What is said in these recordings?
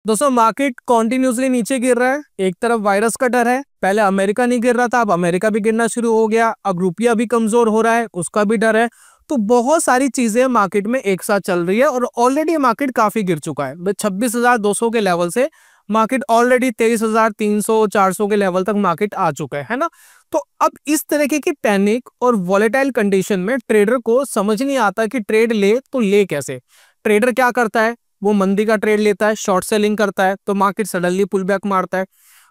दोस्तों market continuously नीचे गिर रहा है। एक तरफ वायरस का डर है, पहले अमेरिका नहीं गिर रहा था, अब अमेरिका भी गिरना शुरू हो गया। अब रुपया भी कमजोर हो रहा है, उसका भी डर है। तो बहुत सारी चीजें मार्केट में एक साथ चल रही है और ऑलरेडी मार्केट काफी गिर चुका है। 26,200 के लेवल से मार्केट ऑलरेडी 23,300 400 के लेवल तक मार्केट आ चुका है ना। तो अब इस तरीके की पैनिक और वॉलेटाइल कंडीशन में ट्रेडर को समझ नहीं आता कि ट्रेड ले तो ले कैसे। ट्रेडर क्या करता है, वो मंदी का ट्रेड लेता है, शॉर्ट सेलिंग करता है, तो मार्केट सडनली पुल बैक मारता है।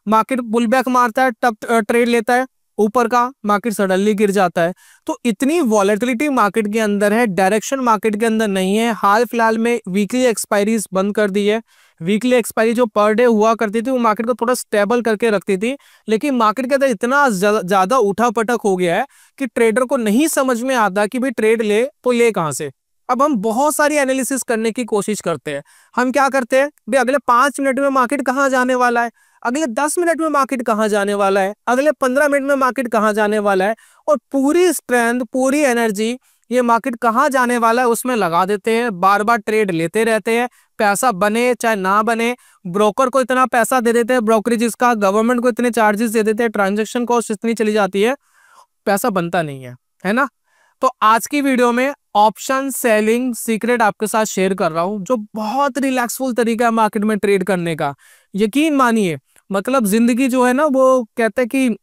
मार्केट पुल बैक मारता है तब ट्रेड लेता है ऊपर का, मार्केट सडनली गिर जाता है। तो इतनी वॉलेटिलिटी मार्केट के अंदर है, डायरेक्शन मार्केट के अंदर नहीं है। हाल फिलहाल में वीकली एक्सपायरीज बंद कर दी है। वीकली एक्सपायरी जो पर डे हुआ करती थी वो मार्केट को थोड़ा स्टेबल करके रखती थी, लेकिन मार्केट के अंदर इतना ज्यादा उठा पटक हो गया है कि ट्रेडर को नहीं समझ में आता कि भाई ट्रेड ले तो ले कहां से। अब हम बहुत सारी एनालिसिस करने की कोशिश करते हैं। हम क्या करते हैं भाई, अगले 5 मिनट में मार्केट कहां जाने वाला है, अगले 10 मिनट में मार्केट कहां जाने वाला है, अगले 15 मिनट में मार्केट कहां जाने वाला है, और पूरी स्ट्रेंथ पूरी एनर्जी ये मार्केट कहां जाने वाला है उसमें लगा देते हैं। बार बार ट्रेड लेते रहते हैं, पैसा बने चाहे ना बने। ब्रोकर को इतना पैसा दे देते हैं, ब्रोकरेज का, गवर्नमेंट को इतने चार्जेस दे देते हैं, ट्रांजेक्शन कॉस्ट इतनी चली जाती है, पैसा बनता नहीं है ना। तो आज की वीडियो में ऑप्शन सेलिंग सीक्रेट आपके साथ शेयर कर रहा हूं, जो बहुत रिलैक्सफुल तरीका है मार्केट में ट्रेड करने का। यकीन मानिए, मतलब जिंदगी जो है ना, वो कहते हैं कि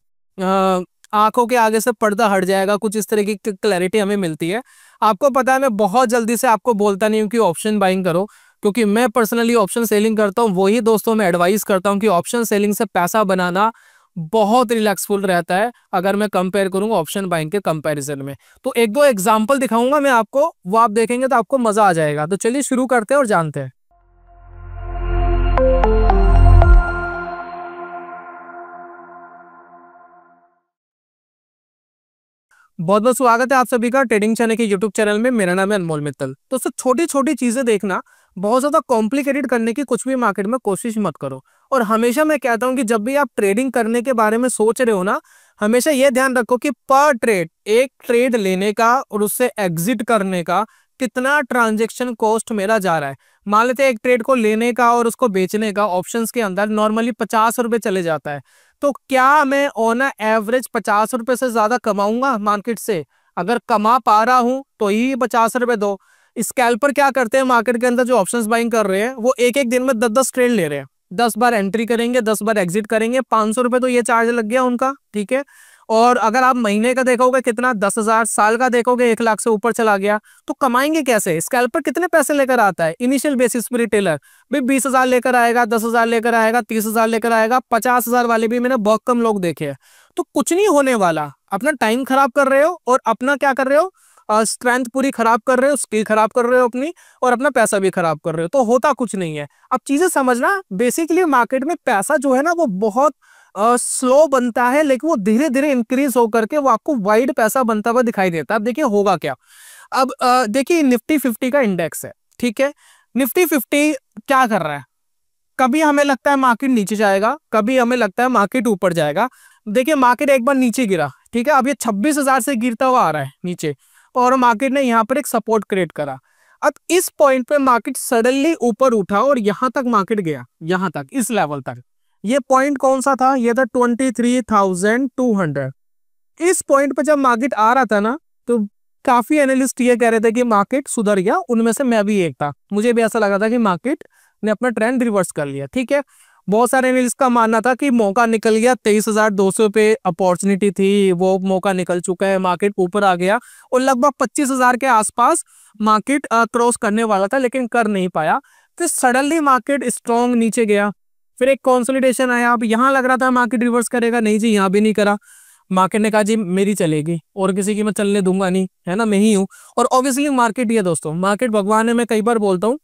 आंखों के आगे से पर्दा हट जाएगा, कुछ इस तरह की क्लैरिटी हमें मिलती है। आपको पता है, मैं बहुत जल्दी से आपको बोलता नहीं हूँ कि ऑप्शन बाइंग करो, क्योंकि मैं पर्सनली ऑप्शन सेलिंग करता हूँ। वही दोस्तों मैं एडवाइस करता हूँ कि ऑप्शन सेलिंग से पैसा बनाना बहुत रिलैक्सफुल रहता है, अगर मैं कंपेयर करूंगा ऑप्शन बाइंग के कंपैरिजन में। तो एक दो एग्जांपल दिखाऊंगा मैं आपको, वो आप देखेंगे तो आपको मजा आ जाएगा। तो चलिए शुरू करते हैं और जानते हैं। बहुत बहुत स्वागत है आप सभी का ट्रेडिंग चैनल के यूट्यूब चैनल में। मेरा नाम है अनमोल मित्तल। दोस्तों छोटी छोटी चीजें देखना, बहुत ज्यादा कॉम्प्लिकेटेड करने की कुछ भी मार्केट में कोशिश मत करो। और हमेशा मैं कहता हूं कि जब भी आप ट्रेडिंग करने के बारे में सोच रहे हो ना, हमेशा यह ध्यान रखो कि पर ट्रेड, एक ट्रेड लेने का और उससे एग्जिट करने का कितना ट्रांजेक्शन कॉस्ट मेरा जा रहा है। मान लेते हैं एक ट्रेड को लेने का और उसको बेचने का ऑप्शंस के अंदर नॉर्मली 50 रुपए चले जाता है, तो क्या मैं ऑन एवरेज 50 रुपए से ज्यादा कमाऊंगा मार्केट से? अगर कमा पा रहा हूं तो ही 50 रुपए दो। स्कैल्पर क्या करते हैं मार्केट के अंदर, जो ऑप्शंस बाइंग कर रहे हैं वो एक एक दिन में 10-10 ट्रेड ले रहे हैं, 10 बार एंट्री करेंगे, 10 बार एग्जिट करेंगे, 500 रुपए तो ये चार्ज लग गया उनका, ठीक है। और अगर आप महीने का देखोगे कितना, 10,000, साल का देखोगे 1 लाख से ऊपर चला गया, तो कमाएंगे कैसे? स्कैल्पर कितने पैसे लेकर आता है इनिशियल बेसिस पर? रिटेलर भी 20,000 लेकर आएगा, 10,000 लेकर आएगा, 30,000 लेकर आएगा, 50,000 वाले भी मैंने बहुत कम लोग देखे हैं। तो कुछ नहीं होने वाला, अपना टाइम खराब कर रहे हो और अपना क्या कर रहे हो, स्ट्रेंथ पूरी खराब कर रहे हो, स्किल खराब कर रहे हो अपनी, और अपना पैसा भी खराब कर रहे हो, तो होता कुछ नहीं है। अब चीजें समझना, बेसिकली मार्केट में पैसा जो है ना वो बहुत स्लो बनता है, लेकिन वो धीरे धीरे इंक्रीज होकर के वो आपको वाइड पैसा बनता हुआ दिखाई देता है। अब देखिए होगा क्या। अब देखिए निफ्टी 50 का इंडेक्स है, ठीक है। निफ्टी 50 क्या कर रहा है, कभी हमें लगता है मार्केट नीचे जाएगा, कभी हमें लगता है मार्केट ऊपर जाएगा। देखिए मार्केट एक बार नीचे गिरा, ठीक है, अब ये 26,000 से गिरता हुआ आ रहा है नीचे, और मार्केट ने यहाँ पर एक सपोर्ट क्रिएट करा। अब इस पॉइंट पे मार्केट सडनली ऊपर उठा और यहां तक मार्केट गया, यहां तक, इस लेवल तक। ये पॉइंट कौन सा था, ये था 23,200। इस पॉइंट पे जब मार्केट आ रहा था ना, तो काफी एनालिस्ट ये कह रहे थे कि मार्केट सुधर गया, उनमें से मैं भी एक था। मुझे भी ऐसा लगा था कि मार्केट ने अपना ट्रेंड रिवर्स कर लिया, ठीक है। बहुत सारे एनालिस्ट का मानना था कि मौका निकल गया, 23,200 पे अपॉर्चुनिटी थी, वो मौका निकल चुका है, मार्केट ऊपर आ गया, और लगभग 25,000 के आसपास मार्केट क्रॉस करने वाला था, लेकिन कर नहीं पाया। फिर सडनली मार्केट स्ट्रॉन्ग नीचे गया, फिर एक कंसोलिडेशन आया। अब यहां लग रहा था मार्केट रिवर्स करेगा, नहीं जी, यहां भी नहीं करा। मार्केट ने कहा जी मेरी चलेगी, और किसी की मैं चलने दूंगा नहीं, है ना, मैं ही हूं। और ऑब्वियसली मार्केट ही है दोस्तों, मार्केट भगवान है। मैं कई बार बोलता हूँ,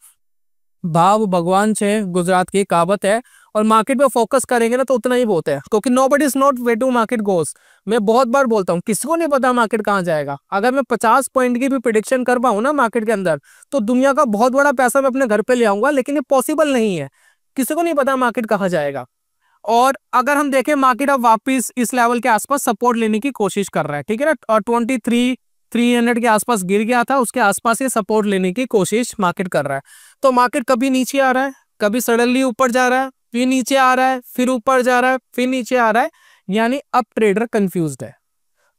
भाव भगवान छे, गुजरात की कहावत है। और मार्केट पे फोकस करेंगे ना तो उतना ही बहुत है, क्योंकि nobody is not way to market goes. मैं बहुत बार बोलता हूँ, किसी को नहीं पता मार्केट कहाँ जाएगा। अगर मैं 50 पॉइंट की भी प्रिडिक्शन कर पाऊँ ना मार्केट के अंदर, तो दुनिया का बहुत बड़ा पैसा मैं अपने घर पे ले आऊंगा, लेकिन ये पॉसिबल नहीं है। किसी को नहीं पता मार्केट कहाँ जाएगा। और अगर हम देखें, मार्केट अब वापस इस लेवल के आसपास सपोर्ट लेने की कोशिश कर रहा है, ठीक है ना। और 23,300 के आसपास गिर गया था, उसके आसपास ये सपोर्ट लेने की कोशिश मार्केट कर रहा है। तो मार्केट कभी नीचे आ रहा है, कभी सडनली ऊपर जा रहा है, फिर नीचे आ रहा है, फिर ऊपर जा रहा है, फिर नीचे आ रहा है, यानी अब ट्रेडर कंफ्यूज्ड है।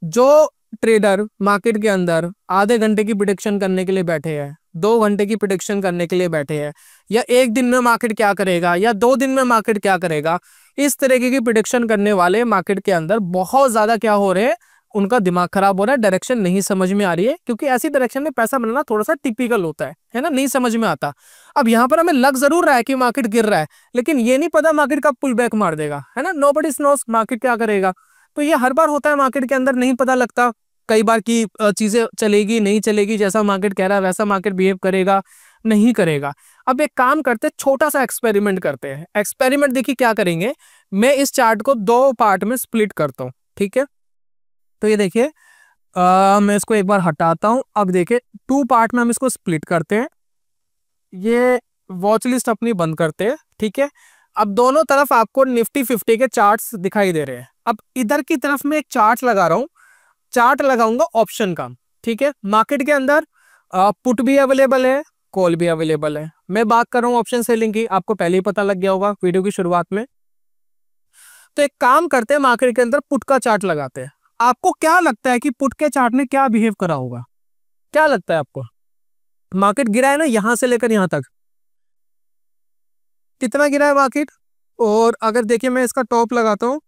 जो ट्रेडर मार्केट के अंदर आधे घंटे की प्रेडिक्शन करने के लिए बैठे हैं, 2 घंटे की प्रेडिक्शन करने के लिए बैठे हैं, या एक दिन में मार्केट क्या करेगा, या 2 दिन में मार्केट क्या करेगा, इस तरीके की प्रेडिक्शन करने वाले मार्केट के अंदर बहुत ज्यादा क्या हो रहे हैं, उनका दिमाग खराब हो रहा है, डायरेक्शन नहीं समझ में आ रही है, क्योंकि ऐसी डायरेक्शन में पैसा बनाना थोड़ा सा टिपिकल होता है ना, नहीं समझ में आता। अब यहाँ पर हमें लग जरूर रहा है कि मार्केट गिर रहा है, लेकिन ये नहीं पता मार्केट कब पुल बैक मार देगा, है ना, नोबडी नोस मार्केट क्या करेगा। तो ये हर बार होता है मार्केट के अंदर, नहीं पता लगता कई बार की चीजें चलेगी नहीं चलेगी, जैसा मार्केट कह रहा है वैसा मार्केट बिहेव करेगा नहीं करेगा। अब एक काम करते, छोटा सा एक्सपेरिमेंट करते हैं। एक्सपेरिमेंट देखिए क्या करेंगे, मैं इस चार्ट को 2 पार्ट में स्प्लिट करता हूँ, ठीक है। तो ये देखिए मैं इसको एक बार हटाता हूं। अब देखिए 2 पार्ट में हम इसको स्प्लिट करते हैं। ये वॉच लिस्ट अपनी बंद करते हैं, ठीक है। अब दोनों तरफ आपको निफ्टी 50 के चार्ट्स दिखाई दे रहे हैं। अब इधर की तरफ में एक चार्ट लगा रहा हूं, चार्ट लगाऊंगा ऑप्शन का, ठीक है। मार्केट के अंदर पुट भी अवेलेबल है, कॉल भी अवेलेबल है। मैं बात कर रहा हूं ऑप्शन सेलिंग की, आपको पहले ही पता लग गया होगा वीडियो की शुरुआत में। तो एक काम करते हैं, मार्केट के अंदर पुट का चार्ट लगाते हैं। आपको क्या लगता है कि पुट के चार्ट ने क्या बिहेव करा होगा, क्या लगता है आपको? मार्केट गिरा है ना यहां से लेकर यहां तक, कितना गिरा है मार्केट? और अगर देखिए मैं इसका टॉप लगाता हूं,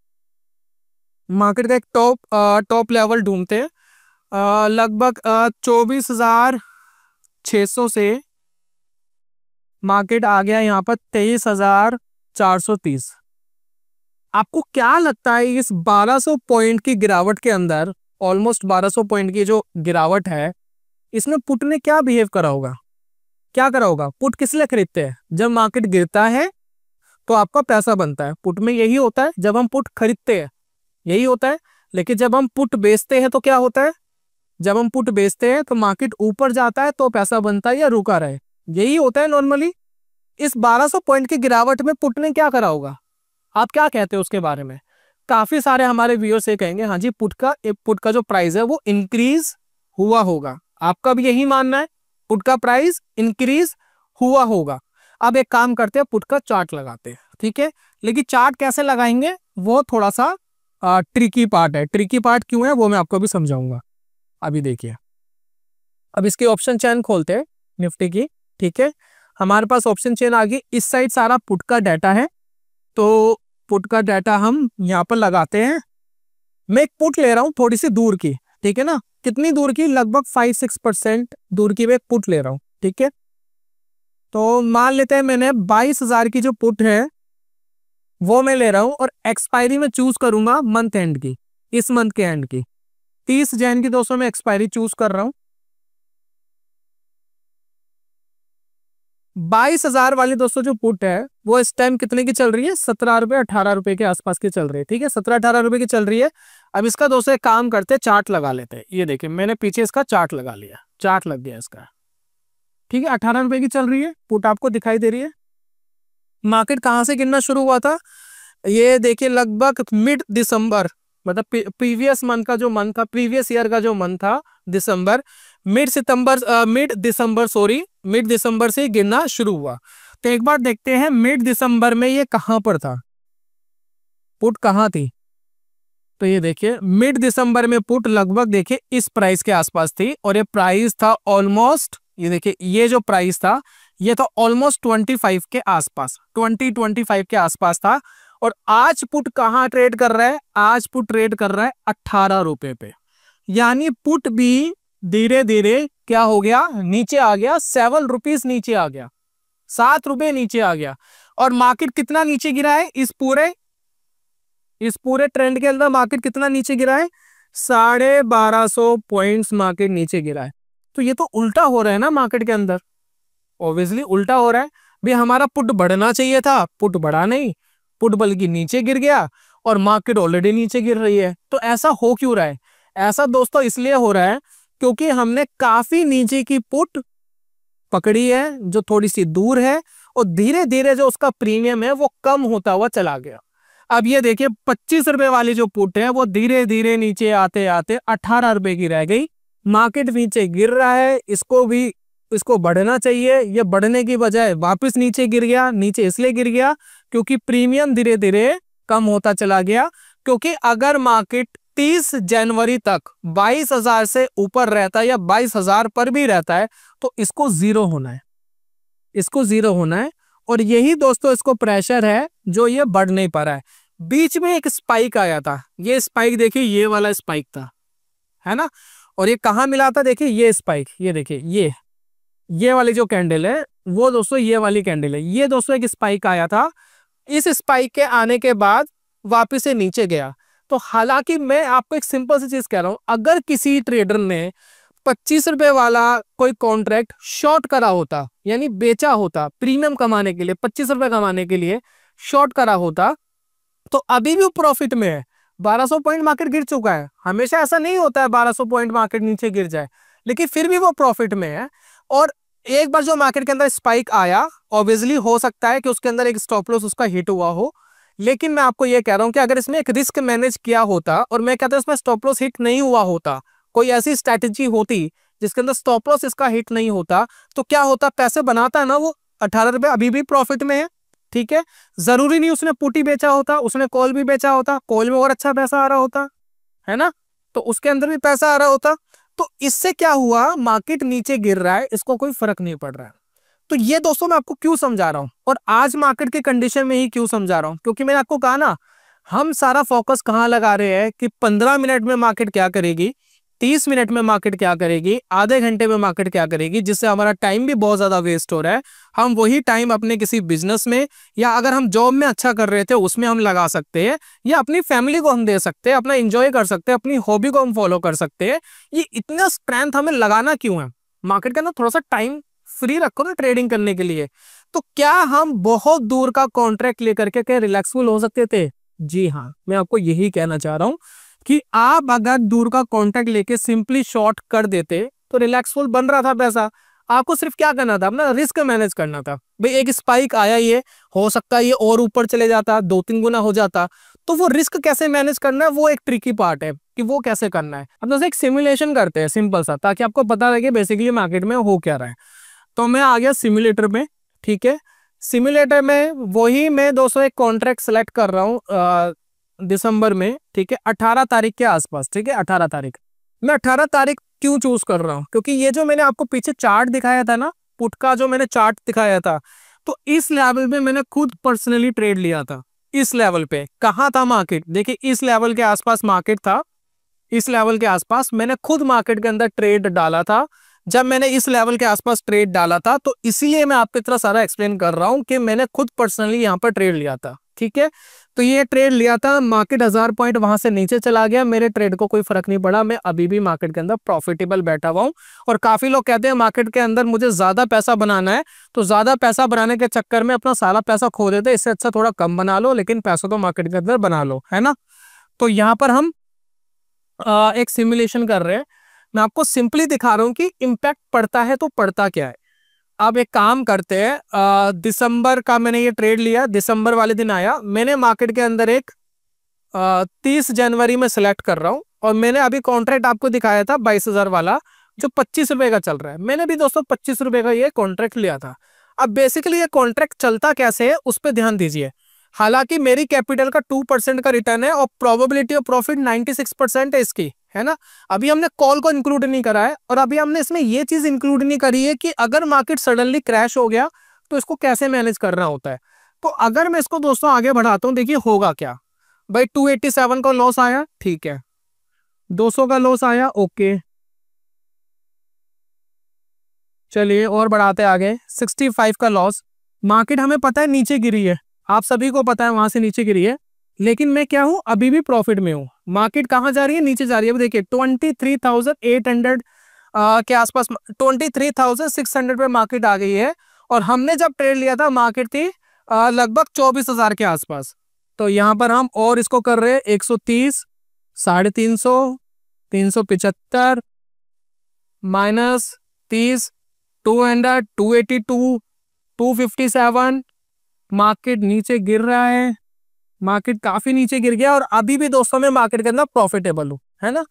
मार्केट का एक टॉप लेवल ढूंढते हैं, लगभग 24,600 से मार्केट आ गया यहाँ पर 23,430। आपको क्या लगता है इस 1200 पॉइंट की गिरावट के अंदर, ऑलमोस्ट 1200 पॉइंट की जो गिरावट है, इसमें पुट ने क्या बिहेव करा होगा, क्या करा होगा? पुट किस लिए खरीदते हैं? जब मार्केट गिरता है तो आपका पैसा बनता है, पुट में यही होता है। जब हम पुट खरीदते हैं यही होता है, लेकिन जब हम पुट बेचते हैं तो क्या होता है? जब हम पुट बेचते हैं तो मार्केट ऊपर जाता है तो पैसा बनता है या रुका रहे, यही होता है नॉर्मली। इस 1200 पॉइंट की गिरावट में पुट ने क्या करा होगा, आप क्या कहते हो उसके बारे में? काफी सारे हमारे व्यूअर्स ये कहेंगे हाँ जी पुट का जो प्राइस है वो इंक्रीज हुआ होगा। आपका भी यही मानना है, पुट का प्राइस इंक्रीज हुआ होगा। अब एक काम करते हैं, पुट का चार्ट लगाते हैं, ठीक है। लेकिन चार्ट कैसे लगाएंगे वो थोड़ा सा ट्रिकी पार्ट है। ट्रिकी पार्ट क्यों है वो मैं आपको भी समझाऊंगा। अभी देखिए, अब इसकी ऑप्शन चेन खोलते हैं निफ्टी की, ठीक है। हमारे पास ऑप्शन चेन आ गई, इस साइड सारा पुट का डाटा है, तो पुट का डाटा हम यहाँ पर लगाते हैं। मैं एक पुट ले रहा हूं थोड़ी सी दूर की, ठीक है ना, कितनी दूर की? लगभग 5-6% दूर की मैं एक पुट ले रहा हूं, ठीक है। तो मान लेते हैं मैंने 22,000 की जो पुट है वो मैं ले रहा हूं, और एक्सपायरी में चूज करूंगा मंथ एंड की, इस मंथ के एंड की 30 जैन की दोस्तों मैं एक्सपायरी चूज कर रहा हूं। 22,000 वाली दोस्तों जो पुट है वो इस टाइम कितने की चल रही है? 17 रुपए 18 रुपए के आसपास की चल रही है, ठीक है, 17-18 रुपए की चल रही है। अब इसका दोस्तों एक काम करते हैं, चार्ट लगा लेते हैं। ये देखिए मैंने पीछे इसका चार्ट लगा लिया, चार्ट लग गया इसका, ठीक है। 18 रुपए की चल रही है पुट, आपको दिखाई दे रही है। मार्केट कहां से गिरना शुरू हुआ था? ये देखिए लगभग मिड दिसंबर, मतलब प्रीवियस मंथ का जो मंथ था, प्रीवियस ईयर का जो मंथ था दिसंबर, मिड दिसंबर से गिरना शुरू हुआ। तो एक बार देखते हैं मिड दिसंबर में ये कहां पर था, पुट कहां थी? तो ये देखिए मिड दिसंबर में पुट लगभग देखिए इस प्राइस के आसपास थी, और ये प्राइस था ऑलमोस्ट, ये देखिए ये जो प्राइस था ये तो ऑलमोस्ट 25 के आसपास, 20-25 के आसपास था। और आज पुट कहां ट्रेड कर रहा है? आज पुट ट्रेड कर रहा है 18 रुपए पे, यानी पुट भी धीरे धीरे क्या हो गया, नीचे आ गया, 7 रुपीज नीचे आ गया, 7 रुपए नीचे आ गया। और मार्केट कितना नीचे गिरा है? इस पूरे ट्रेंड के अंदर मार्केट कितना नीचे गिरा है? 1250 पॉइंट्स मार्केट नीचे गिरा है। तो ये तो उल्टा हो रहा है ना मार्केट के अंदर, ऑब्वियसली उल्टा हो रहा है। भाई हमारा पुट बढ़ना चाहिए था, पुट बढ़ा नहीं, पुट बल्कि नीचे गिर गया, और मार्केट ऑलरेडी नीचे गिर रही है। तो ऐसा हो क्यों रहा है? ऐसा दोस्तों इसलिए हो रहा है क्योंकि हमने काफी नीचे की पुट पकड़ी है जो थोड़ी सी दूर है, और धीरे धीरे जो उसका प्रीमियम है वो कम होता हुआ चला गया। अब ये देखिए 25 रुपए वाली जो पुट है वो धीरे धीरे नीचे आते आते 18 रुपए की रह गई। मार्केट नीचे गिर रहा है, इसको भी इसको बढ़ना चाहिए, ये बढ़ने की बजाय वापस नीचे गिर गया। नीचे इसलिए गिर गया क्योंकि प्रीमियम धीरे धीरे कम होता चला गया। क्योंकि अगर मार्केट 30 जनवरी तक 22,000 से ऊपर रहता है या 22,000 पर भी रहता है तो इसको जीरो होना है, इसको जीरो होना है। और यही दोस्तों इसको प्रेशर है जो ये बढ़ नहीं पा रहा है। बीच में एक स्पाइक आया था, ये स्पाइक देखिए, ये वाला स्पाइक था, है ना। और ये कहाँ मिला था, देखिए ये स्पाइक, ये देखिए ये वाली जो कैंडल है वो दोस्तों ये वाली कैंडल है। ये दोस्तों एक स्पाइक आया था, इस स्पाइक के आने के बाद वापस से नीचे गया। तो हालांकि मैं आपको एक सिंपल सी चीज कह रहा हूं, अगर किसी ट्रेडर ने 25 रुपए वाला कोई कॉन्ट्रैक्ट शॉर्ट करा होता, यानी बेचा होता प्रीमियम कमाने के लिए, 25 रुपए कमाने के लिए शॉर्ट करा होता, तो अभी भी वो प्रॉफिट में है। 1200 पॉइंट मार्केट गिर चुका है, हमेशा ऐसा नहीं होता है 1200 पॉइंट मार्केट नीचे गिर जाए, लेकिन फिर भी वो प्रॉफिट में है। और एक बार जो मार्केट के अंदर स्पाइक आया, ऑब्वियसली हो सकता है कि उसके अंदर एक स्टॉप लॉस उसका हिट हुआ हो, लेकिन मैं आपको ये कह रहा हूं कि अगर इसमें एक रिस्क मैनेज किया होता, और मैं कहता हूं इसमें स्टॉप लॉस हिट नहीं हुआ होता, कोई ऐसी स्ट्रैटेजी होती जिसके अंदर स्टॉप लॉस इसका हिट नहीं होता, तो क्या होता, पैसे बनाता है ना वो 18 रुपए, अभी भी प्रॉफिट में है। ठीक है, जरूरी नहीं उसने पुट ही बेचा होता, उसने कॉल भी बेचा होता, कॉल में और अच्छा पैसा आ रहा होता, है ना, तो उसके अंदर भी पैसा आ रहा होता। तो इससे क्या हुआ, मार्केट नीचे गिर रहा है, इसको कोई फर्क नहीं पड़ रहा है। तो ये दोस्तों मैं आपको क्यों समझा रहा हूं, और आज मार्केट के कंडीशन में ही क्यों समझा रहा हूं, क्योंकि मैंने आपको कहा ना, हम सारा फोकस कहां लगा रहे हैं कि 15 मिनट में मार्केट क्या करेगी, 30 मिनट में मार्केट क्या करेगी, आधे घंटे में मार्केट क्या करेगी, जिससे हमारा टाइम भी बहुत ज्यादा वेस्ट हो रहा है। हम वही टाइम अपने किसी बिजनेस में, या अगर हम जॉब में अच्छा कर रहे थे उसमें हम लगा सकते हैं, या अपनी फैमिली को हम दे सकते हैं, अपना एंजॉय कर सकते हैं, अपनी हॉबी को हम फॉलो कर सकते हैं। ये इतना स्ट्रेंथ हमें लगाना क्यों है, मार्केट के अंदर थोड़ा सा टाइम फ्री रखो ना ट्रेडिंग करने के लिए। तो क्या हम बहुत दूर का कॉन्ट्रैक्ट लेकर के क्या रिलैक्सफुल हो सकते थे? जी हाँ, मैं आपको यही कहना चाह रहा हूं कि आप अगर दूर का कॉन्ट्रैक्ट लेके सिंपली शॉर्ट कर देते तो रिलैक्सफुल बन रहा था पैसा। आपको सिर्फ क्या करना था, अपना रिस्क मैनेज करना था। भाई एक स्पाइक आया, ये हो सकता है ये और ऊपर चले जाता, 2-3 गुना हो जाता, तो वो रिस्क कैसे मैनेज करना है वो एक ट्रिकी पार्ट है कि वो कैसे करना है। अब जैसे एक सिमुलेशन करते हैं सिंपल सा, ताकि आपको पता लगे बेसिकली मार्केट में हो क्या रहा है। तो मैं आ गया सिमुलेटर में, ठीक है, सिमुलेटर में वही मैं दोस्तों एक कॉन्ट्रैक्ट सेलेक्ट कर रहा हूँ दिसंबर में, ठीक है, 18 तारीख के आसपास, ठीक है, 18 तारीख। मैं 18 तारीख क्यों चूज कर रहा हूँ, क्योंकि ये जो मैंने आपको पीछे चार्ट दिखाया था ना, पुट का जो मैंने चार्ट दिखाया था, तो इस लेवल पे मैंने खुद पर्सनली ट्रेड लिया था। इस लेवल पे कहाँ था मार्केट, देखिए इस लेवल के आसपास मार्केट था, इस लेवल के आसपास मैंने खुद मार्केट के अंदर ट्रेड डाला था। जब मैंने इस लेवल के आसपास ट्रेड डाला था, तो इसीलिए मैं आपको इतना सारा एक्सप्लेन कर रहा हूं कि मैंने खुद पर्सनली यहां पर ट्रेड लिया था। ठीक है, तो ये ट्रेड लिया था, मार्केट 1000 पॉइंट वहां से नीचे चला गया, मेरे ट्रेड को कोई फर्क नहीं पड़ा, मैं अभी भी मार्केट के अंदर प्रॉफिटेबल बैठा हुआ हूं। और काफी लोग कहते हैं मार्केट के अंदर मुझे ज्यादा पैसा बनाना है, तो ज्यादा पैसा बनाने के चक्कर में अपना सारा पैसा खो देते, इससे अच्छा थोड़ा कम बना लो, लेकिन पैसा तो मार्केट के अंदर बना लो, है ना। तो यहाँ पर हम एक सिमुलेशन कर रहे हैं, मैं आपको सिंपली दिखा रहा हूं कि इम्पैक्ट पड़ता है तो पड़ता क्या है। अब एक काम करते हैं, दिसंबर का मैंने ये ट्रेड लिया, दिसंबर वाले दिन आया, मैंने मार्केट के अंदर एक 30 जनवरी में सिलेक्ट कर रहा हूं, और मैंने अभी कॉन्ट्रैक्ट आपको दिखाया था 22,000 वाला जो 25 रुपए का चल रहा है, मैंने भी दोस्तों 25 रुपए का ये कॉन्ट्रैक्ट लिया था। अब बेसिकली ये कॉन्ट्रैक्ट चलता कैसे है उस पर ध्यान दीजिए। हालांकि मेरी कैपिटल का 2% का रिटर्न है, और प्रोबेबिलिटी ऑफ प्रॉफिट 96% है इसकी, है ना। अभी हमने कॉल को इंक्लूड नहीं करा है, और अभी हमने इसमें ये चीज इंक्लूड नहीं करी है कि अगर मार्केट सडनली क्रैश हो गया तो इसको कैसे मैनेज करना होता है। तो अगर मैं इसको दोस्तों आगे बढ़ाता हूं, देखिए होगा क्या। भाई 287 का लॉस आया, ठीक है, 200 का लॉस आया, ओके, चलिए और बढ़ाते आगे, 65 का लॉस। मार्केट हमें पता है नीचे गिरी है, आप सभी को पता है वहां से नीचे गिरी है, लेकिन मैं क्या हूं, अभी भी प्रॉफिट में हूं। मार्केट कहां जा रही है, नीचे जा रही है। देखिए 23,800 के आसपास, 23,600 पे मार्केट आ गई है, और हमने जब ट्रेड लिया था मार्केट थी लगभग 24,000 के आसपास। तो यहाँ पर हम और इसको कर रहे हैं 130, 350, 375 -30, 200, 282, 257। मार्केट नीचे गिर रहा है, मार्केट काफी नीचे गिर गया, और अभी भी दोस्तों मैं मार्केट के अंदर प्रॉफिटेबल हूं, है ना।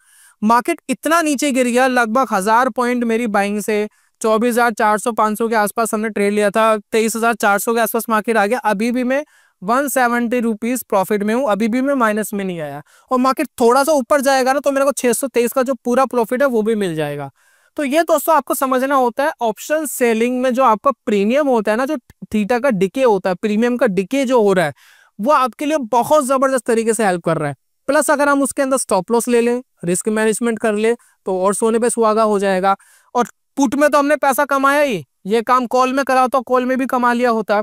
मार्केट इतना नीचे गिर गया, लगभग 1000 पॉइंट मेरी बाइंग से 24,400 500 के आसपास हमने ट्रेड लिया था, 23,400 के आसपास मार्केट आ गया। अभी भी मैं 170 रुपीज प्रॉफिट में हूँ, अभी भी मैं माइनस में नहीं आया। और मार्केट थोड़ा सा ऊपर जाएगा ना तो मेरे को 623 का जो पूरा प्रॉफिट है वो भी मिल जाएगा। तो ये दोस्तों आपको समझना होता है, ऑप्शन सेलिंग में जो आपका प्रीमियम होता है ना, जो थीटा का डिके होता है, प्रीमियम का डिके जो हो रहा है वो आपके लिए बहुत जबरदस्त तरीके से हेल्प कर रहा है। प्लस अगर हम उसके अंदर स्टॉप लॉस ले लें, रिस्क मैनेजमेंट कर ले, तो और सोने पे सुहागा हो जाएगा। और पुट में तो हमने पैसा कमाया ही, ये काम कॉल में करा तो कॉल में भी कमा लिया होता।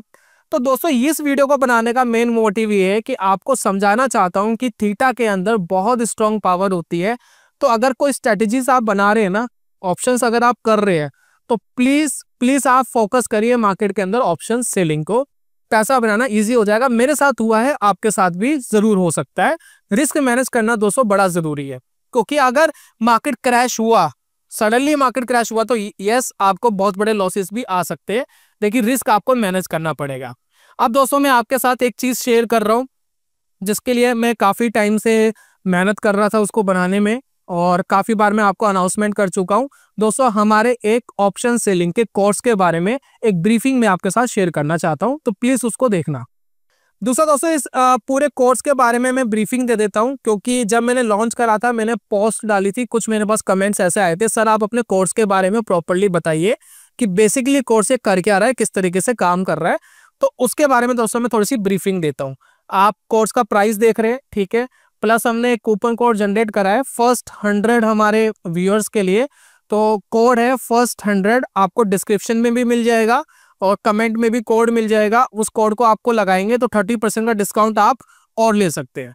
तो दोस्तों इस वीडियो को बनाने का मेन मोटिव ये है कि आपको समझाना चाहता हूं कि थीटा के अंदर बहुत स्ट्रांग पावर होती है। तो अगर कोई स्ट्रेटेजीज आप बना रहे हैं ना, ऑप्शंस अगर आप कर रहे हैं, तो प्लीज आप फोकस करिए मार्केट के अंदर ऑप्शन सेलिंग को। पैसा बनाना इजी हो जाएगा। मेरे साथ हुआ है, आपके साथ भी जरूर हो सकता है। रिस्क मैनेज करना दोस्तों बड़ा जरूरी है, क्योंकि अगर मार्केट क्रैश हुआ, सडनली मार्केट क्रैश हुआ, तो यस आपको बहुत बड़े लॉसेस भी आ सकते हैं, लेकिन रिस्क आपको मैनेज करना पड़ेगा। अब दोस्तों मैं आपके साथ एक चीज शेयर कर रहा हूँ जिसके लिए मैं काफी टाइम से मेहनत कर रहा था उसको बनाने में, और काफी बार मैं आपको अनाउंसमेंट कर चुका हूं। दोस्तों हमारे एक ऑप्शन सेलिंग के कोर्स के बारे में एक ब्रीफिंग में आपके साथ शेयर करना चाहता हूं, तो प्लीज उसको देखना। दूसरा दोस्तों इस पूरे कोर्स के बारे में मैं ब्रीफिंग दे देता हूं, क्योंकि जब मैंने लॉन्च करा था मैंने पोस्ट डाली थी, कुछ मेरे पास कमेंट्स ऐसे आए थे, सर आप अपने कोर्स के बारे में प्रॉपर्ली बताइए कि बेसिकली कोर्स ये कर क्या रहा है, किस तरीके से काम कर रहा है। तो उसके बारे में दोस्तों मैं थोड़ी सी ब्रीफिंग देता हूँ। आप कोर्स का प्राइस देख रहे हैं, ठीक है, प्लस हमने एक कूपन कोड जनरेट करा है फर्स्ट 100 हमारे व्यूअर्स के लिए। तो कोड है फर्स्ट 100, आपको डिस्क्रिप्शन में भी मिल जाएगा और कमेंट में भी कोड मिल जाएगा। उस कोड को आपको लगाएंगे तो 30% का डिस्काउंट आप और ले सकते हैं।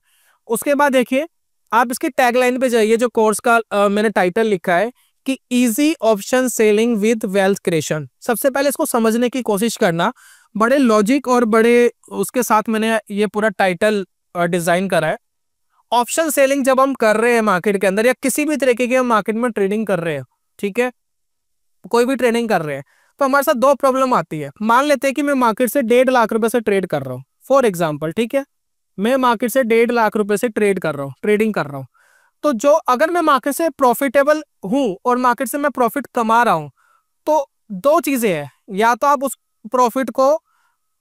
उसके बाद देखिए, आप इसकी टैगलाइन पे जाइए, जो कोर्स का मैंने टाइटल लिखा है कि easy option selling with wealth creation. सबसे पहले इसको समझने की कोशिश करना, बड़े लॉजिक और बड़े उसके साथ मैंने ये पूरा टाइटल डिजाइन करा है। ऑप्शन सेलिंग जब हम कर रहे हैं मार्केट के अंदर, या किसी भी तरीके की हम मार्केट में ट्रेडिंग कर रहे हैं, ठीक है, कोई भी ट्रेडिंग कर रहे हैं, तो हमारे साथ दो प्रॉब्लम आती है। मान लेते हैं कि मैं मार्केट से 1.5 लाख रुपए से ट्रेड कर रहा हूँ, फॉर एग्जाम्पल, ठीक है, मैं मार्केट से 1.5 लाख रुपए से ट्रेडिंग कर रहा हूँ। तो जो अगर मैं मार्केट से प्रॉफिटेबल हूं और मार्केट से मैं प्रॉफिट कमा रहा हूं, तो दो चीजें हैं, या तो आप उस प्रॉफिट को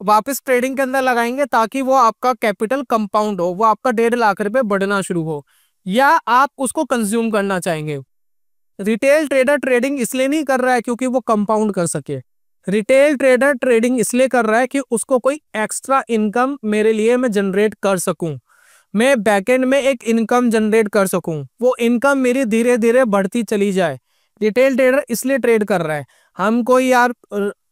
वापस ट्रेडिंग के अंदर लगाएंगे ताकि वो आपका कैपिटल कंपाउंड हो, वो आपका 1.5 लाख रुपए बढ़ना शुरू हो, या आप उसको कंज्यूम करना चाहेंगे। रिटेल ट्रेडर ट्रेडिंग इसलिए नहीं कर रहा है क्योंकि वो कंपाउंड कर सके, रिटेल ट्रेडर ट्रेडिंग इसलिए कर रहा है कि उसको कोई एक्स्ट्रा इनकम मेरे लिए मैं जनरेट कर सकूं, मैं बैकएंड में एक इनकम जनरेट कर सकूं, वो इनकम मेरी धीरे धीरे बढ़ती चली जाए। रिटेल ट्रेडर इसलिए ट्रेड कर रहा है। हम कोई यार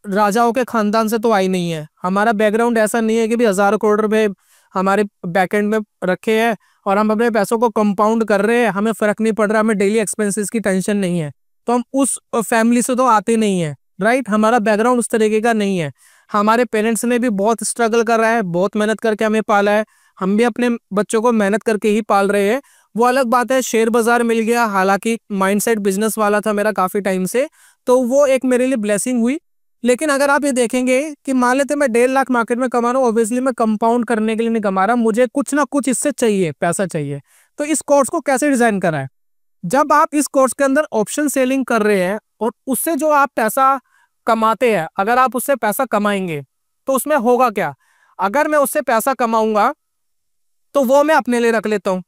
राजाओं के खानदान से तो आई नहीं है, हमारा बैकग्राउंड ऐसा नहीं है कि भी हजारों करोड़ रुपए हमारे बैकएंड में रखे हैं और हम अपने पैसों को कंपाउंड कर रहे हैं, हमें फर्क नहीं पड़ रहा, हमें डेली एक्सपेंसेस की टेंशन नहीं है। तो हम उस फैमिली से तो आते नहीं है, राइट, हमारा बैकग्राउंड उस तरीके का नहीं है। हमारे पेरेंट्स ने भी बहुत स्ट्रगल कर रहा है, बहुत मेहनत करके हमें पाला है, हम भी अपने बच्चों को मेहनत करके ही पाल रहे हैं। वो अलग बात है, शेयर बाजार मिल गया, हालांकि माइंडसेट बिजनेस वाला था मेरा काफी टाइम से, तो वो एक मेरे लिए ब्लेसिंग हुई। लेकिन अगर आप ये देखेंगे कि मान लेते मैं 1.5 लाख मार्केट में कमा रहा हूँ, ऑब्वियसली मैं कंपाउंड करने के लिए नहीं कमा रहा, मुझे कुछ ना कुछ इससे चाहिए, पैसा चाहिए। तो इस कोर्स को कैसे डिजाइन करा है, जब आप इस कोर्स के अंदर ऑप्शन सेलिंग कर रहे हैं और उससे जो आप पैसा कमाते हैं, अगर आप उससे पैसा कमाएंगे तो उसमें होगा क्या, अगर मैं उससे पैसा कमाऊंगा तो वो मैं अपने लिए रख लेता हूं,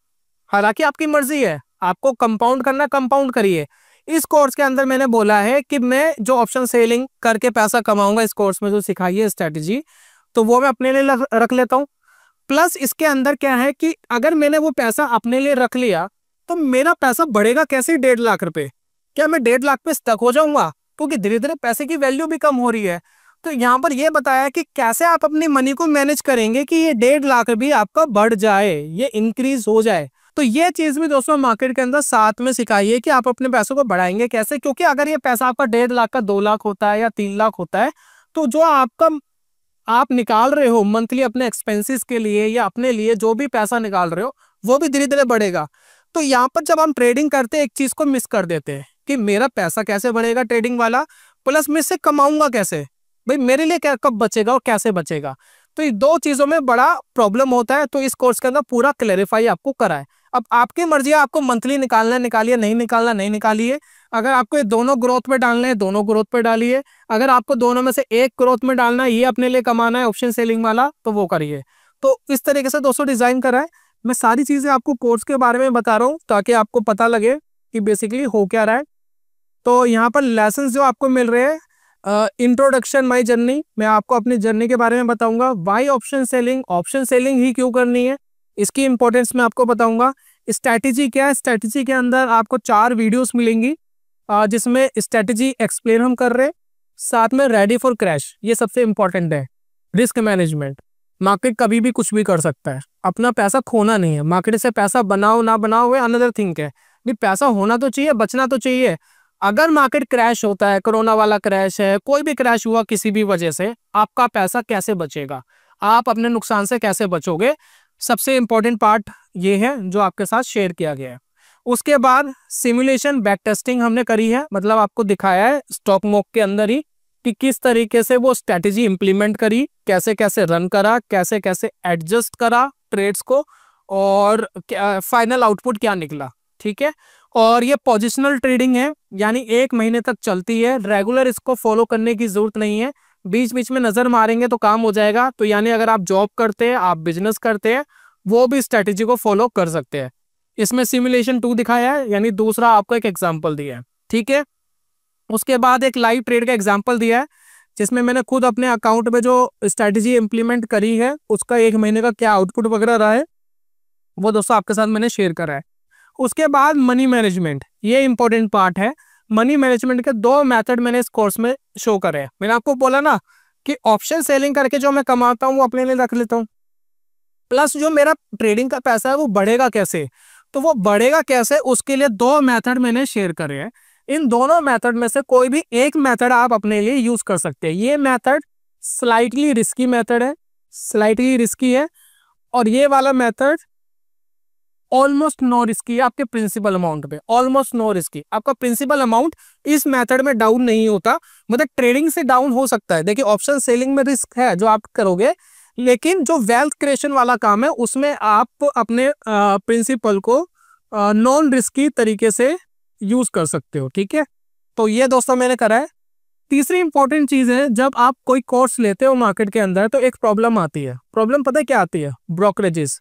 हालांकि आपकी मर्जी है, आपको कंपाउंड करना कंपाउंड करिए। इस कोर्स के अंदर मैंने बोला है कि मैं जो ऑप्शन सेलिंग करके पैसा कमाऊंगा, इस कोर्स में जो सिखाई है स्ट्रेटेजी, तो वो मैं अपने लिए रख लेता हूं। प्लस इसके अंदर क्या है कि अगर मैंने वो पैसा अपने लिए रख लिया तो मेरा पैसा बढ़ेगा कैसे 1.5 लाख रुपए, क्या मैं 1.5 लाख पे स्टक हो जाऊंगा, क्योंकि धीरे धीरे पैसे की वैल्यू भी कम हो रही है। तो यहाँ पर ये बताया कि कैसे आप अपनी मनी को मैनेज करेंगे कि ये 1.5 लाख भी आपका बढ़ जाए, ये इंक्रीज हो जाए। तो ये चीज भी दोस्तों मार्केट के अंदर साथ में सिखाई है कि आप अपने पैसों को बढ़ाएंगे कैसे, क्योंकि अगर ये पैसा आपका 1.5 लाख का 2 लाख होता है या 3 लाख होता है, तो जो आप निकाल रहे हो मंथली अपने एक्सपेंसेस के लिए या अपने लिए जो भी पैसा निकाल रहे हो, वो भी धीरे धीरे बढ़ेगा। तो यहाँ पर जब हम ट्रेडिंग करते हैं एक चीज को मिस कर देते हैं कि मेरा पैसा कैसे बढ़ेगा ट्रेडिंग वाला, प्लस मैं इससे कमाऊंगा कैसे, भाई मेरे लिए क्या कब बचेगा और कैसे बचेगा। तो ये दो चीजों में बड़ा प्रॉब्लम होता है, तो इस कोर्स के अंदर पूरा क्लैरिफाई आपको करा है। अब आपकी मर्जी है, आपको मंथली निकालना है निकालिए, नहीं निकालना नहीं निकालिए। अगर आपको ये दोनों ग्रोथ में डालना है दोनों ग्रोथ पे डालिए। अगर आपको दोनों में से एक ग्रोथ में डालना है, ये अपने लिए कमाना है ऑप्शन सेलिंग वाला, तो वो करिए। तो इस तरीके से दोस्तों डिजाइन करा है। मैं सारी चीजें आपको कोर्स के बारे में बता रहा हूँ ताकि आपको पता लगे कि बेसिकली हो क्या रहा है। तो यहाँ पर लेसन जो आपको मिल रहे हैं, इंट्रोडक्शन माई जर्नी, मैं आपको अपनी जर्नी के बारे में बताऊंगा। Why option selling, option selling ही क्यों करनी है, इसकी इंपॉर्टेंस मैं आपको बताऊंगा। स्ट्रैटेजी क्या है, स्ट्रैटेजी के अंदर आपको 4 वीडियोस मिलेंगी जिसमें स्ट्रैटेजी एक्सप्लेन हम कर रहे हैं, साथ में रेडी फॉर क्रैश, ये सबसे इंपॉर्टेंट है। रिस्क मैनेजमेंट, मार्केट कभी भी कुछ भी कर सकता है, अपना पैसा खोना नहीं है। मार्केट से पैसा बनाओ ना बनाओ वो अनदर थिंग है, नहीं पैसा होना तो चाहिए, बचना तो चाहिए। अगर मार्केट क्रैश होता है, कोरोना वाला क्रैश है, कोई भी क्रैश हुआ किसी भी वजह से, आपका पैसा कैसे बचेगा, आप अपने नुकसान से कैसे बचोगे, सबसे इंपॉर्टेंट पार्ट ये है जो आपके साथ शेयर किया गया है। उसके बाद सिमुलेशन बैक टेस्टिंग हमने करी है, मतलब आपको दिखाया है स्टॉक मॉक के अंदर ही कि किस तरीके से वो स्ट्रैटेजी इंप्लीमेंट करी, कैसे कैसे रन करा, कैसे कैसे एडजस्ट करा ट्रेड्स को, और फाइनल आउटपुट क्या निकला। ठीक है, और ये पोजिशनल ट्रेडिंग है, यानी 1 महीने तक चलती है, रेगुलर इसको फॉलो करने की जरूरत नहीं है, बीच बीच में नजर मारेंगे तो काम हो जाएगा। तो यानी अगर आप जॉब करते हैं, आप बिजनेस करते हैं, वो भी स्ट्रैटेजी को फॉलो कर सकते हैं। इसमें सिमुलेशन 2 दिखाया है, यानी दूसरा आपको एक एग्जाम्पल दिया है। ठीक है, उसके बाद एक लाइव ट्रेड का एग्जाम्पल दिया है जिसमें मैंने खुद अपने अकाउंट में जो स्ट्रैटेजी इंप्लीमेंट करी है उसका 1 महीने का क्या आउटपुट वगैरह रहा है, वो दोस्तों आपके साथ मैंने शेयर करा है। उसके बाद मनी मैनेजमेंट, ये इंपॉर्टेंट पार्ट है। मनी मैनेजमेंट के 2 मेथड मैंने इस कोर्स में शो करे हैं। मैंने आपको बोला ना कि ऑप्शन सेलिंग करके जो मैं कमाता हूँ वो अपने लिए रख लेता हूँ, प्लस जो मेरा ट्रेडिंग का पैसा है वो बढ़ेगा कैसे, तो वो बढ़ेगा कैसे उसके लिए 2 मेथड मैंने शेयर करे हैं। इन दोनों मेथड में से कोई भी एक मेथड आप अपने लिए यूज कर सकते हैं। ये मेथड स्लाइटली रिस्की मेथड है, स्लाइटली रिस्की है, और ये वाला मेथड ऑलमोस्ट नो रिस्की है आपके प्रिंसिपल अमाउंट पे, ऑलमोस्ट नो रिस्की। आपका प्रिंसिपल अमाउंट इस मेथड में डाउन नहीं होता, मतलब ट्रेडिंग से डाउन हो सकता है। देखिए ऑप्शन सेलिंग में रिस्क है जो आप करोगे, लेकिन जो वेल्थ क्रिएशन वाला काम है उसमें आप अपने प्रिंसिपल को नॉन रिस्की तरीके से यूज कर सकते हो। ठीक है, तो ये दोस्तों मैंने करा है। तीसरी इंपॉर्टेंट चीज है, जब आप कोई कोर्स लेते हो मार्केट के अंदर तो एक प्रॉब्लम आती है। प्रॉब्लम पता है क्या आती है? ब्रोकरेजेस।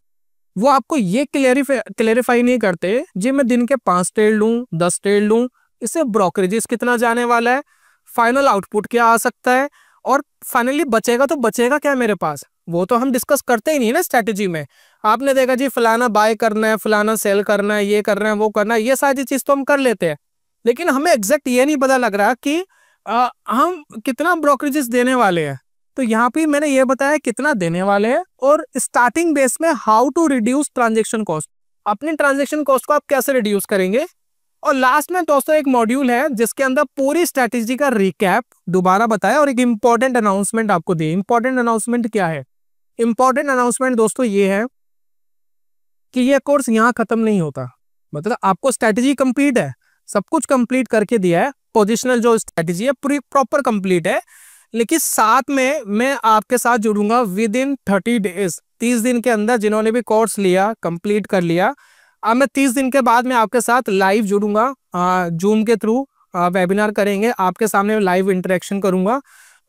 वो आपको ये क्लेरिफाई नहीं करते जी मैं दिन के 5 ट्रेड लूं, 10 ट्रेड लूं, इससे ब्रोकरेजेस कितना जाने वाला है, फाइनल आउटपुट क्या आ सकता है, और फाइनली बचेगा तो बचेगा क्या मेरे पास, वो तो हम डिस्कस करते ही नहीं ना स्ट्रैटेजी में। आपने देखा जी फलाना बाय करना है, फलाना सेल करना है, ये करना है, वो करना है, ये सारी चीज तो हम कर लेते हैं, लेकिन हमें एग्जैक्ट ये नहीं पता लग रहा कि हम कितना ब्रोकरेजेस देने वाले हैं। तो यहाँ पे मैंने ये बताया कितना देने वाले हैं, और स्टार्टिंग बेस में how to reduce transaction cost, अपनी ट्रांजेक्शन कॉस्ट को आप कैसे रिड्यूस करेंगे। और लास्ट में दोस्तों एक मॉड्यूल है जिसके अंदर पूरी स्ट्रैटेजी का रिकैप दोबारा बताया, और एक इंपॉर्टेंट अनाउंसमेंट आपको दी। इंपॉर्टेंट अनाउंसमेंट क्या है? इंपॉर्टेंट अनाउंसमेंट दोस्तों ये है कि ये कोर्स यहाँ खत्म नहीं होता, मतलब आपको स्ट्रैटेजी कंप्लीट है, सब कुछ कंप्लीट करके दिया है, पोजिशनल जो स्ट्रैटेजी है पूरी प्रॉपर कंप्लीट है, लेकिन साथ में मैं आपके साथ जुड़ूंगा विद इन 30 डेज, 30 दिन के अंदर। जिन्होंने भी कोर्स लिया, कंप्लीट कर लिया, अब मैं 30 दिन के बाद मैं आपके साथ लाइव जुड़ूंगा, जूम के थ्रू वेबिनार करेंगे, आपके सामने लाइव इंटरेक्शन करूंगा।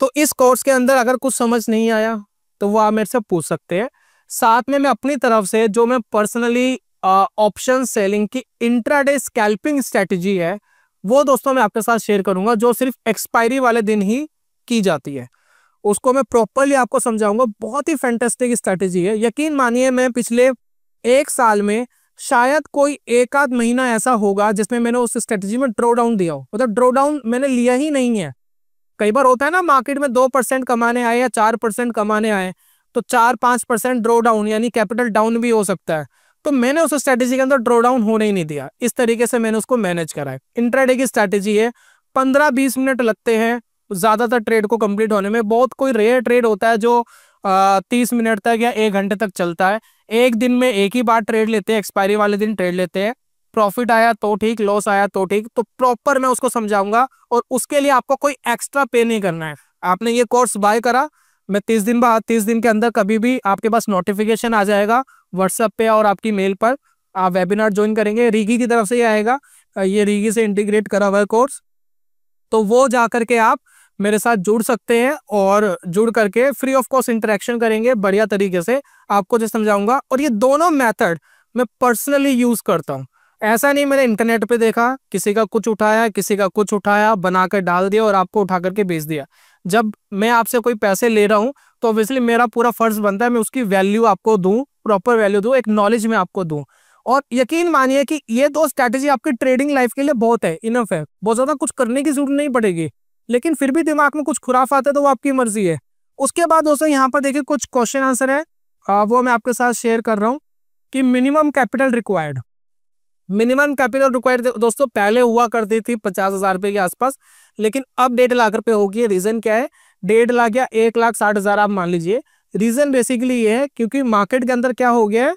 तो इस कोर्स के अंदर अगर कुछ समझ नहीं आया तो वो आप मेरे से पूछ सकते हैं। साथ में मैं अपनी तरफ से जो मैं पर्सनली ऑप्शन सेलिंग की इंट्राडे स्कैल्पिंग स्ट्रैटेजी है वो दोस्तों मैं आपके साथ शेयर करूंगा, जो सिर्फ एक्सपायरी वाले दिन ही की जाती है, उसको मैं प्रॉपरली आपको समझाऊंगा। बहुत ही फैंटास्टिक स्ट्रैटेजी है, यकीन मानिए मैं पिछले 1 साल में शायद कोई 1 आध महीना ऐसा होगा जिसमें मैंने उस स्ट्रैटेजी में ड्रॉ डाउन दिया हो, मतलब ड्रॉ डाउन मैंने लिया ही नहीं है। कई बार होता है ना मार्केट में 2% कमाने आए या 4% कमाने आए तो 4-5% ड्रॉ डाउन यानी कैपिटल डाउन भी हो सकता है, तो मैंने उस स्ट्रैटेजी के अंदर ड्रॉ डाउन होने ही नहीं दिया। इस तरीके से मैंने उसको मैनेज करा है। इंट्राडे की स्ट्रैटेजी है, 15-20 मिनट लगते हैं ज्यादातर ट्रेड को कंप्लीट होने में। बहुत कोई रेयर ट्रेड होता है जो 30 मिनट तक या 1 घंटे तक चलता है। एक दिन में एक ही बार ट्रेड लेते हैं, एक्सपायरी वाले दिन ट्रेड लेते हैं। प्रॉफिट आया तो ठीक, लॉस आया तो ठीक, तो प्रॉपर मैं उसको समझाऊंगा, और उसके लिए आपको कोई एक्स्ट्रा पे नहीं करना है। आपने ये कोर्स बाय करा, मैं 30 दिन बाद 30 दिन के अंदर कभी भी आपके पास नोटिफिकेशन आ जाएगा व्हाट्सएप पे और आपकी मेल पर, आप वेबिनार ज्वाइन करेंगे, रीगी की तरफ से ही आएगा, ये रीगी से इंटीग्रेट करा हुआ है कोर्स, तो वो जा करके आप मेरे साथ जुड़ सकते हैं और जुड़ करके फ्री ऑफ कॉस्ट इंटरेक्शन करेंगे बढ़िया तरीके से, आपको जो समझाऊंगा। और ये दोनों मेथड मैं पर्सनली यूज करता हूँ, ऐसा नहीं मैंने इंटरनेट पे देखा, किसी का कुछ उठाया, किसी का कुछ उठाया, बनाकर डाल दिया और आपको उठा करके बेच दिया। जब मैं आपसे कोई पैसे ले रहा हूँ तो ऑब्वियसली मेरा पूरा फर्ज बनता है मैं उसकी वैल्यू आपको दूं, प्रॉपर वैल्यू दूं, एक नॉलेज में आपको दूं। और यकीन मानिए कि ये दो स्ट्रैटेजी आपकी ट्रेडिंग लाइफ के लिए बहुत है, इनफ है, बहुत ज्यादा कुछ करने की जरूरत नहीं पड़ेगी। लेकिन फिर भी दिमाग में कुछ खुराफात है तो वो आपकी मर्जी है। उसके बाद दोस्तों यहाँ पर देखिए कुछ क्वेश्चन आंसर है, वो मैं आपके साथ शेयर कर रहा हूँ कि minimum capital required, minimum capital required दोस्तों पहले हुआ करती थी 50,000 रुपए के आसपास, लेकिन अब 1.5 लाख रुपए होगी। रीजन क्या है, 1.5 लाख या 1,60,000 आप मान लीजिए। रीजन बेसिकली ये है क्योंकि मार्केट के अंदर क्या हो गया है,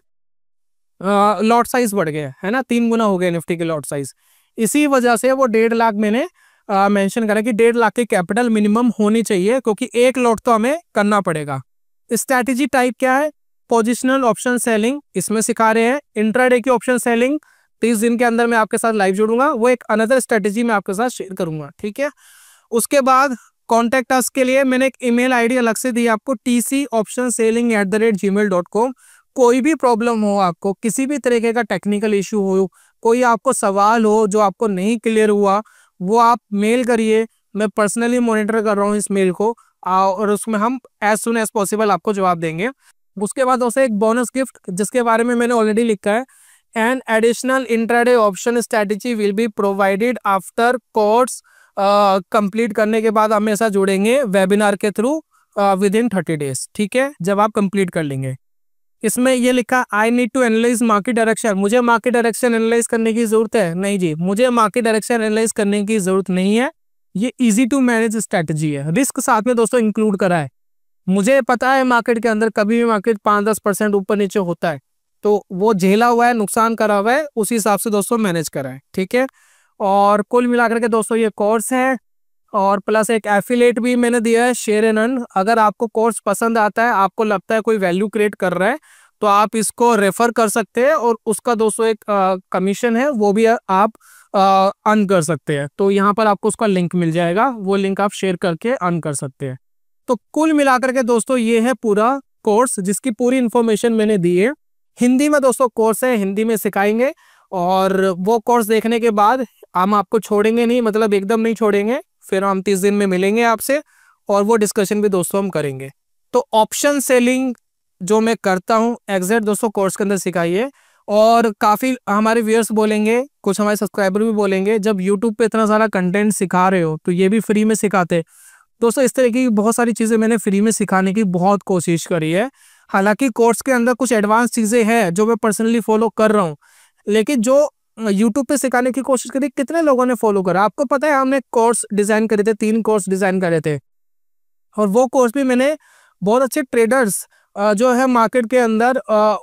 लॉट साइज बढ़ गया है ना, 3 गुना हो गया निफ्टी के लॉट साइज, इसी वजह से वो 1.5 लाख मैंने मेंशन करा कि 1.5 लाख की कैपिटल मिनिमम होनी चाहिए, क्योंकि एक लॉट तो हमें करना पड़ेगा। स्ट्रैटेजी टाइप क्या है, पोजिशनल ऑप्शन सेलिंग इसमें सिखा रहे हैं, इंट्राडे की ऑप्शन सेलिंग 30 दिन के अंदर मैं आपके साथ लाइव जुड़ूंगा, वो एक अनदर स्ट्रेटेजी मैं आपके साथ शेयर करूंगा, ठीक है। उसके बाद कॉन्टेक्ट अस के लिए मैंने एक ईमेल आईडी अलग से दी आपको, tcoptionselling@gmail.com। कोई भी प्रॉब्लम हो, आपको किसी भी तरीके का टेक्निकल इशू हो, कोई आपको सवाल हो जो आपको नहीं क्लियर हुआ, वो आप मेल करिए, मैं पर्सनली मॉनिटर कर रहा हूँ इस मेल को, और उसमें हम एज सुन एज पॉसिबल आपको जवाब देंगे। उसके बाद दोस्तों एक बोनस गिफ्ट जिसके बारे में मैंने ऑलरेडी लिखा है, an additional intraday option strategy will be provided after course complete करने के बाद हमेशा जुड़ेंगे वेबिनार के थ्रू विद इन 30 डेज, ठीक है, जब आप कंप्लीट कर लेंगे। इसमें ये लिखा I need to analyze market direction, मुझे मार्केट डायरेक्शन एनालाइज करने की जरूरत है? नहीं जी, मुझे मार्केट डायरेक्शन एनालाइज करने की जरूरत नहीं है, ये इजी टू मैनेज स्ट्रेटजी है, रिस्क साथ में दोस्तों इंक्लूड करा है। मुझे पता है मार्केट के अंदर कभी भी मार्केट 5-10% ऊपर नीचे होता है, तो वो झेला हुआ है, नुकसान करा हुआ है, उसी हिसाब से दोस्तों मैनेज करा है, ठीक है। और कुल मिलाकर के दोस्तों ये कोर्स है, और प्लस एक एफिलेट भी मैंने दिया है, शेयर एंड अर्न। अगर आपको कोर्स पसंद आता है, आपको लगता है कोई वैल्यू क्रिएट कर रहा है, तो आप इसको रेफर कर सकते हैं, और उसका दोस्तों एक कमीशन है, वो भी आप अर्न कर सकते हैं। तो यहाँ पर आपको उसका लिंक मिल जाएगा, वो लिंक आप शेयर करके अर्न कर सकते हैं। तो कुल मिलाकर के दोस्तों ये है पूरा कोर्स, जिसकी पूरी इंफॉर्मेशन मैंने दी है। हिंदी में दोस्तों कोर्स है, हिंदी में सिखाएंगे, और वो कोर्स देखने के बाद हम आपको छोड़ेंगे नहीं, मतलब एकदम नहीं छोड़ेंगे, फिर हम 30 दिन में मिलेंगे आपसे, और वो डिस्कशन भी दोस्तों हम करेंगे। तो ऑप्शन सेलिंग जो मैं करता हूँ एग्जैक्ट दोस्तों कोर्स के अंदर सिखाइए, और काफ़ी हमारे व्यूअर्स बोलेंगे, कुछ हमारे सब्सक्राइबर भी बोलेंगे, जब यूट्यूब पे इतना सारा कंटेंट सिखा रहे हो तो ये भी फ्री में सिखाते। दोस्तों इस तरीके की बहुत सारी चीज़ें मैंने फ्री में सिखाने की बहुत कोशिश करी है। हालांकि कोर्स के अंदर कुछ एडवांस चीज़ें हैं जो मैं पर्सनली फॉलो कर रहा हूँ, लेकिन जो यूट्यूब पे सिखाने की कोशिश करी कितने लोगों ने फॉलो करा? आपको पता है हमने कोर्स डिज़ाइन करे थे, 3 कोर्स डिज़ाइन करे थे, और वो कोर्स भी मैंने बहुत अच्छे ट्रेडर्स जो है मार्केट के अंदर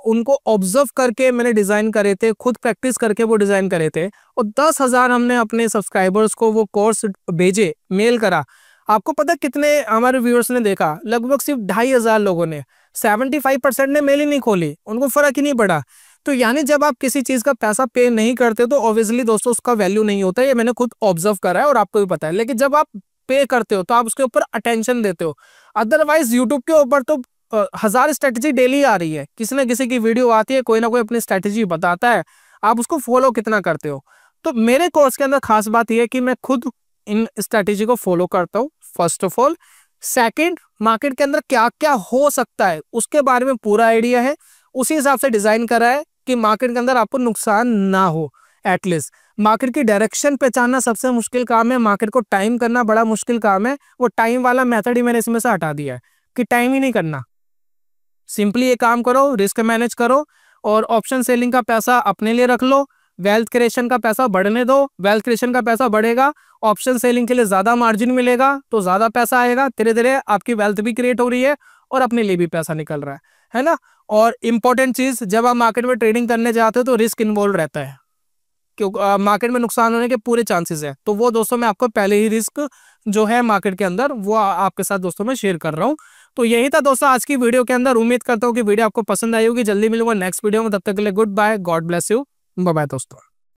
उनको ऑब्जर्व करके मैंने डिज़ाइन करे थे, खुद प्रैक्टिस करके वो डिज़ाइन करे थे, और 10,000 हमने अपने सब्सक्राइबर्स को वो कोर्स भेजे, मेल करा। आपको पता कितने हमारे व्यूअर्स ने देखा? लगभग सिर्फ 2,500 लोगों ने, 75% ने मेल ही नहीं खोली, उनको फर्क ही नहीं पड़ा। तो यानी जब आप किसी चीज़ का पैसा पे नहीं करते तो ऑब्वियसली दोस्तों उसका वैल्यू नहीं होता, ये मैंने खुद ऑब्जर्व करा है और आपको भी पता है। लेकिन जब आप पे करते हो तो आप उसके ऊपर अटेंशन देते हो। अदरवाइज यूट्यूब के ऊपर तो 1000 स्ट्रेटजी डेली आ रही है, किसी ना किसी की वीडियो आती है, कोई ना कोई अपनी स्ट्रेटजी बताता है, आप उसको फॉलो कितना करते हो। तो मेरे कोर्स के अंदर खास बात यह है कि मैं खुद इन स्ट्रेटजी को फॉलो करता हूँ, first of all. Second, market के अंदर क्या क्या हो सकता है उसके बारे में पूरा आइडिया है, उसी हिसाब से डिजाइन करा है कि मार्केट के अंदर आपको नुकसान ना हो। एटलीस्ट मार्केट की डायरेक्शन पहचानना सबसे मुश्किल काम है, मार्केट को टाइम करना बड़ा मुश्किल काम है। वो टाइम वाला मेथड ही मैंने इसमें से हटा दिया है कि टाइम ही नहीं करना, सिंपली ये काम करो, रिस्क मैनेज करो, और ऑप्शन सेलिंग का पैसा अपने लिए रख लो, वेल्थ क्रिएशन का पैसा बढ़ने दो। वेल्थ क्रिएशन का पैसा बढ़ेगा, ऑप्शन सेलिंग के लिए ज्यादा मार्जिन मिलेगा, तो ज्यादा पैसा आएगा, धीरे धीरे आपकी वेल्थ भी क्रिएट हो रही है और अपने लिए भी पैसा निकल रहा है ना। और इंपॉर्टेंट चीज, जब आप मार्केट में ट्रेडिंग करने जाते हो तो रिस्क इन्वॉल्व रहता है, क्योंकि मार्केट में नुकसान होने के पूरे चांसेस है। तो वो दोस्तों मैं आपको पहले ही रिस्क जो है मार्केट के अंदर वो आपके साथ दोस्तों मैं शेयर कर रहा हूँ। तो यही था दोस्तों आज की वीडियो के अंदर। उम्मीद करता हूँ कि वीडियो आपको पसंद आई होगी। जल्दी मिलूंगा नेक्स्ट वीडियो में, तब तक के लिए good bye, God bless you, bye bye दोस्तों।